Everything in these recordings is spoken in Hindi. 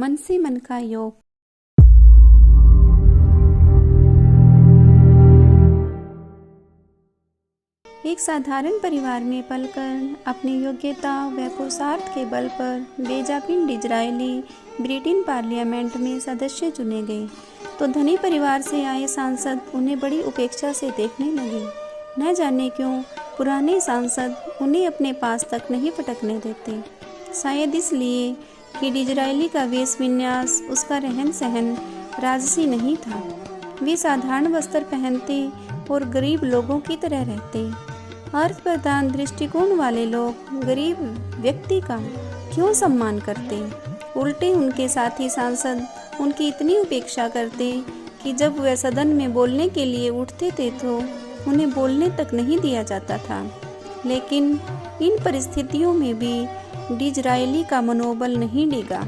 मन से मन का योग। एक साधारण परिवार में पलकर अपनी योग्यता व पुरुषार्थ के बल पर बेजाबिन डिजरायली ब्रिटेन पार्लियामेंट में सदस्य चुने गए तो धनी परिवार से आए सांसद उन्हें बड़ी उपेक्षा से देखने लगे। न जाने क्यों पुराने सांसद उन्हें अपने पास तक नहीं पटकने देते। शायद इसलिए कि डिजरायली का वेश विन्यास, उसका रहन सहन राजसी नहीं था। वे साधारण वस्त्र पहनते और गरीब लोगों की तरह रहते। अर्थ प्रधान दृष्टिकोण वाले लोग गरीब व्यक्ति का क्यों सम्मान करते? उल्टे उनके साथी सांसद उनकी इतनी उपेक्षा करते कि जब वे सदन में बोलने के लिए उठते थे तो उन्हें बोलने तक नहीं दिया जाता था। लेकिन इन परिस्थितियों में भी डिजरायली का मनोबल नहीं डिगा।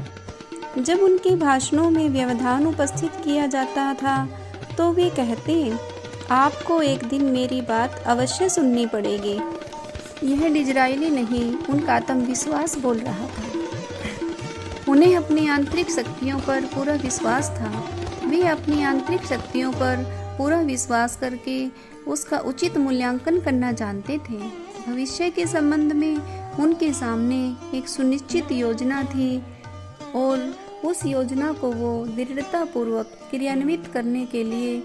जब उनके भाषणों में व्यवधान उपस्थित किया जाता था तो वे कहते, आपको एक दिन मेरी बात अवश्य सुननी पड़ेगी। यह डिजरायली नहीं, उनका आत्मविश्वास बोल रहा था। उन्हें अपनी आंतरिक शक्तियों पर पूरा विश्वास था। वे अपनी आंतरिक शक्तियों पर पूरा विश्वास करके उसका उचित मूल्यांकन करना जानते थे। भविष्य के संबंध में उनके सामने एक सुनिश्चित योजना थी और उस योजना को वो दृढ़तापूर्वक क्रियान्वित करने के लिए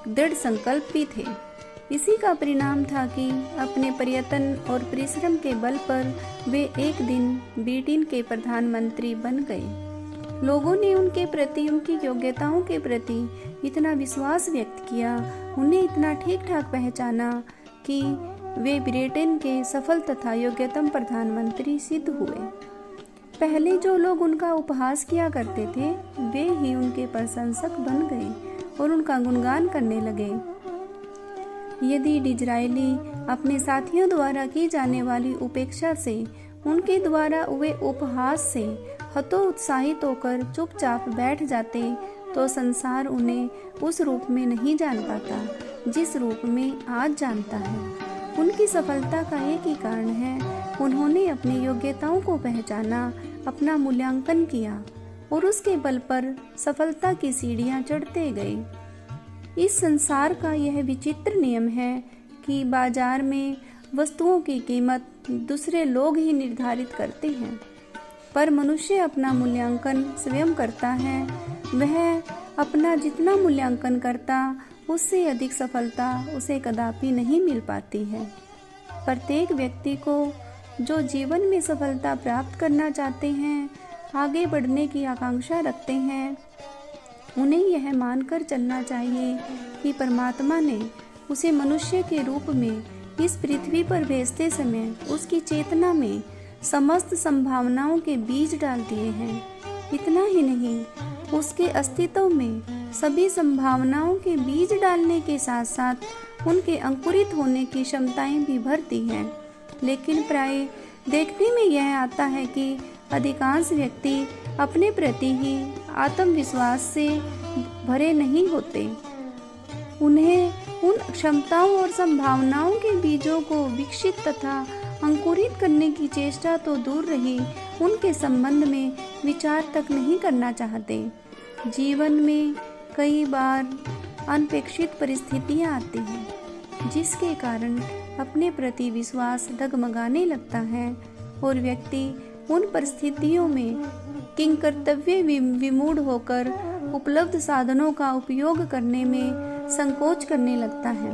दृढ़ संकल्प भी थे। इसी का परिणाम था कि अपने प्रयत्न और परिश्रम के बल पर वे एक दिन ब्रिटेन के प्रधानमंत्री बन गए। लोगों ने उनके प्रति, उनकी योग्यताओं के प्रति इतना विश्वास व्यक्त किया, उन्हें इतना ठीक ठाक पहचाना कि वे ब्रिटेन के सफल तथा योग्यतम प्रधानमंत्री सिद्ध हुए। पहले जो लोग उनका उपहास किया करते थे वे ही उनके प्रशंसक बन गए और उनका गुणगान करने लगे। यदि डिजरायली अपने साथियों द्वारा की जाने वाली उपेक्षा से, उनके द्वारा हुए उपहास से हतोत्साहित होकर चुपचाप बैठ जाते तो संसार उन्हें उस रूप में नहीं जान पाता जिस रूप में आज जानता है। उनकी सफलता का एक ही कारण है, उन्होंने अपनी योग्यताओं को पहचाना, अपना मूल्यांकन किया और उसके बल पर सफलता की सीढ़ियां चढ़ते गए। इस संसार का यह विचित्र नियम है कि बाजार में वस्तुओं की कीमत दूसरे लोग ही निर्धारित करते हैं, पर मनुष्य अपना मूल्यांकन स्वयं करता है। वह अपना जितना मूल्यांकन करता उससे अधिक सफलता उसे कदापि नहीं मिल पाती है। प्रत्येक व्यक्ति को जो जीवन में सफलता प्राप्त करना चाहते हैं, आगे बढ़ने की आकांक्षा रखते हैं, उन्हें यह मानकर चलना चाहिए कि परमात्मा ने उसे मनुष्य के रूप में इस पृथ्वी पर भेजते समय उसकी चेतना में समस्त संभावनाओं के बीज डाल दिए हैं। इतना ही नहीं, उसके अस्तित्व में सभी संभावनाओं के बीज डालने के साथ साथ उनके अंकुरित होने की क्षमताएं भी भर दी हैं। लेकिन प्राय देखने में यह आता है कि अधिकांश व्यक्ति अपने प्रति ही आत्मविश्वास से भरे नहीं होते। उन्हें उन क्षमताओं और संभावनाओं के बीजों को विकसित तथा अंकुरित करने की चेष्टा तो दूर रही, उनके संबंध में विचार तक नहीं करना चाहते। जीवन में कई बार अनपेक्षित परिस्थितियां आती हैं जिसके कारण अपने प्रति विश्वास डगमगाने लगता है और व्यक्ति उन परिस्थितियों में किंकर्तव्य विमूढ़ होकर उपलब्ध साधनों का उपयोग करने में संकोच करने लगता है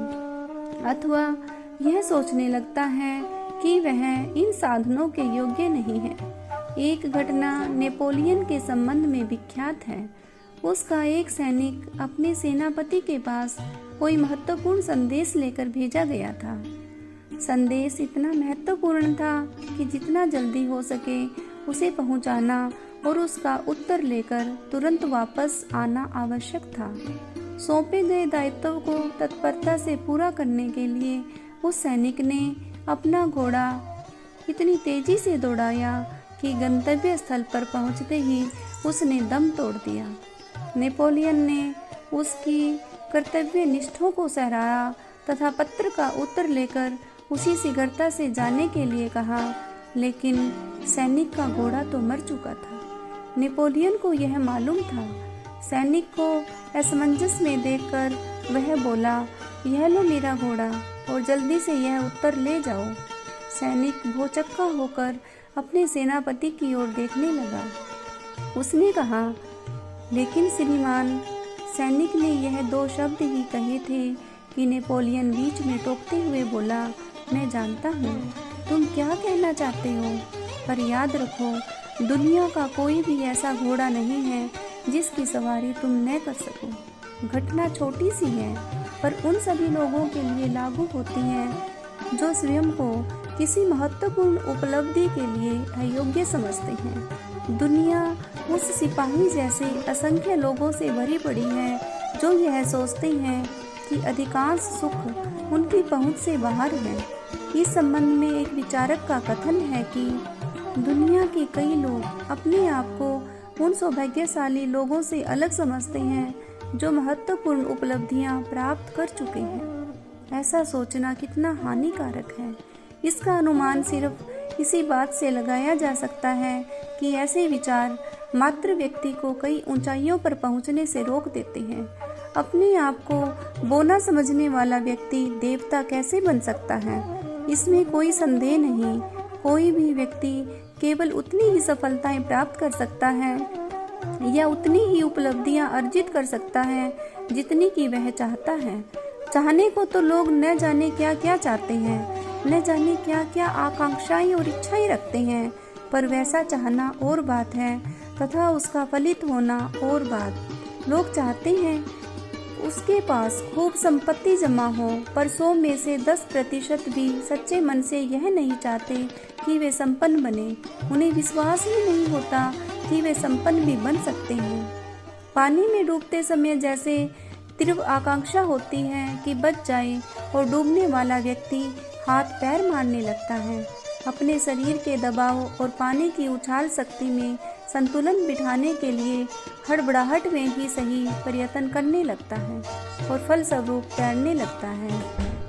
अथवा यह सोचने लगता है कि वह इन साधनों के योग्य नहीं है। एक घटना नेपोलियन के संबंध में विख्यात है। उसका एक सैनिक अपने सेनापति के पास कोई महत्वपूर्ण संदेश लेकर भेजा गया था। संदेश इतना महत्वपूर्ण था कि जितना जल्दी हो सके उसे पहुंचाना और उसका उत्तर लेकर तुरंत वापस आना आवश्यक था। सौंपे गए दायित्व को तत्परता से पूरा करने के लिए उस सैनिक ने अपना घोड़ा इतनी तेजी से दौड़ाया कि गंतव्य स्थल पर पहुंचते ही उसने दम तोड़ दिया। नेपोलियन ने उसकी कर्तव्य निष्ठा को सराहा तथा पत्र का उत्तर लेकर उसी शीघ्रता से जाने के लिए कहा, लेकिन सैनिक का घोड़ा तो मर चुका था। नेपोलियन को यह मालूम था। सैनिक को असमंजस में देखकर वह बोला, यह लो मेरा घोड़ा और जल्दी से यह उत्तर ले जाओ। सैनिक भौचक्का होकर अपने सेनापति की ओर देखने लगा। उसने कहा, लेकिन श्रीमान। सैनिक ने यह 2 शब्द ही कहे थे कि नेपोलियन बीच में टोकते हुए बोला, मैं जानता हूँ तुम क्या कहना चाहते हो, पर याद रखो दुनिया का कोई भी ऐसा घोड़ा नहीं है जिसकी सवारी तुम न कर सको। घटना छोटी सी है, पर उन सभी लोगों के लिए लागू होती है जो स्वयं को किसी महत्वपूर्ण उपलब्धि के लिए अयोग्य समझते हैं। दुनिया उस सिपाही जैसे असंख्य लोगों से भरी पड़ी है जो यह सोचते हैं कि अधिकांश सुख उनकी पहुंच से बाहर है। इस संबंध में एक विचारक का कथन है कि दुनिया के कई लोग अपने आप को उन सौभाग्यशाली लोगों से अलग समझते हैं जो महत्वपूर्ण उपलब्धियां प्राप्त कर चुके हैं। ऐसा सोचना कितना हानिकारक है, इसका अनुमान सिर्फ इसी बात से लगाया जा सकता है कि ऐसे विचार मात्र व्यक्ति को कई ऊंचाइयों पर पहुंचने से रोक देते हैं। अपने आप को बोना समझने वाला व्यक्ति देवता कैसे बन सकता है, इसमें कोई संदेह नहीं। कोई भी व्यक्ति केवल उतनी ही सफलताएं प्राप्त कर सकता है या उतनी ही उपलब्धियां अर्जित कर सकता है जितनी की वह चाहता है। चाहने को तो लोग न जाने क्या क्या चाहते हैं, न जाने क्या क्या आकांक्षाएं और इच्छाएं रखते हैं, पर वैसा चाहना और बात है तथा उसका फलित होना और बात। लोग चाहते हैं उसके पास खूब संपत्ति जमा हो, पर 100 में से 10% भी सच्चे मन से यह नहीं चाहते कि वे संपन्न बने। उन्हें विश्वास ही नहीं होता कि वे संपन्न भी बन सकते हैं। पानी में डूबते समय जैसे तीव्र आकांक्षा होती है कि बच जाए, और डूबने वाला व्यक्ति हाथ पैर मारने लगता है। अपने शरीर के दबाव और पानी की उछाल शक्ति में संतुलन बिठाने के लिए हड़बड़ाहट में ही सही प्रयत्न करने लगता है और फलस्वरूप तैरने लगता है।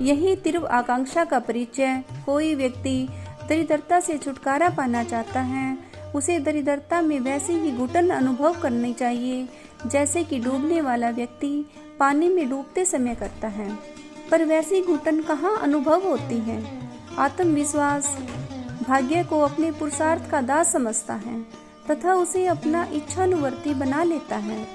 यही तीव्र आकांक्षा का परिचय। कोई व्यक्ति दरिद्रता से छुटकारा पाना चाहता है, उसे दरिद्रता में वैसे ही घुटन अनुभव करनी चाहिए जैसे कि डूबने वाला व्यक्ति पानी में डूबते समय करता है। पर वैसी घुटन कहाँ अनुभव होती है? आत्मविश्वास भाग्य को अपने पुरुषार्थ का दास समझता है तथा उसे अपना इच्छानुवर्ती बना लेता है।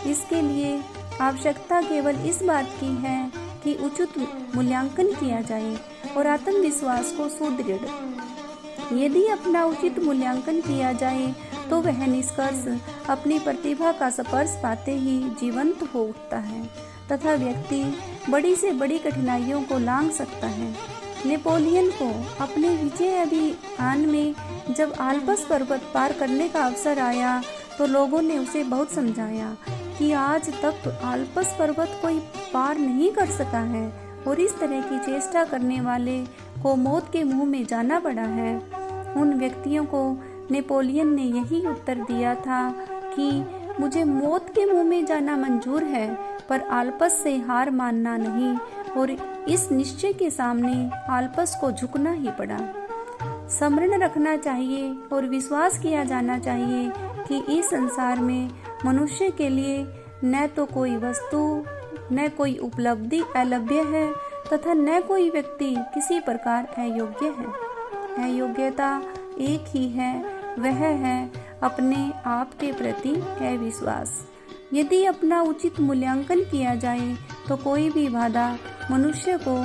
इसके लिए आवश्यकता केवल इस बात की है कि उचित मूल्यांकन किया जाए और आत्मविश्वास को सुदृढ़। यदि अपना उचित मूल्यांकन किया जाए तो वह निष्कर्ष अपनी प्रतिभा का स्पर्श पाते ही जीवंत हो उठता है तथा व्यक्ति बड़ी से बड़ी कठिनाइयों को लांघ सकता है। नेपोलियन को अपने विजय अभियान में जब आल्प्स पर्वत पार करने का अवसर आया तो लोगों ने उसे बहुत समझाया कि आज तक आल्प्स पर्वत कोई पार नहीं कर सका है और इस तरह की चेष्टा करने वाले को मौत के मुंह में जाना पड़ा है। उन व्यक्तियों को नेपोलियन ने यही उत्तर दिया था कि मुझे मौत के मुंह में जाना मंजूर है, पर आल्प्स से हार मानना नहीं, और इस निश्चय के सामने आल्प्स को झुकना ही पड़ा। स्मरण रखना चाहिए और विश्वास किया जाना चाहिए कि इस संसार में मनुष्य के लिए न तो कोई वस्तु, न कोई उपलब्धि अलभ्य है तथा न कोई व्यक्ति किसी प्रकार अयोग्य है। अयोग्यता एक ही है, वह है अपने आप के प्रति अविश्वास। यदि अपना उचित मूल्यांकन किया जाए तो कोई भी बाधा मनुष्य को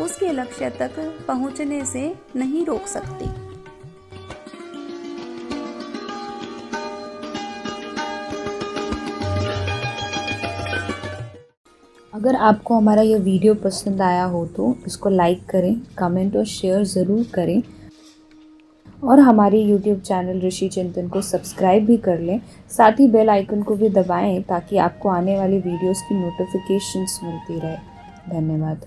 उसके लक्ष्य तक पहुंचने से नहीं रोक सकती। अगर आपको हमारा यह वीडियो पसंद आया हो तो इसको लाइक करें, कमेंट और शेयर ज़रूर करें और हमारे YouTube चैनल ऋषि चिंतन को सब्सक्राइब भी कर लें। साथ ही बेल आइकन को भी दबाएं ताकि आपको आने वाली वीडियोस की नोटिफिकेशंस मिलती रहे। धन्यवाद।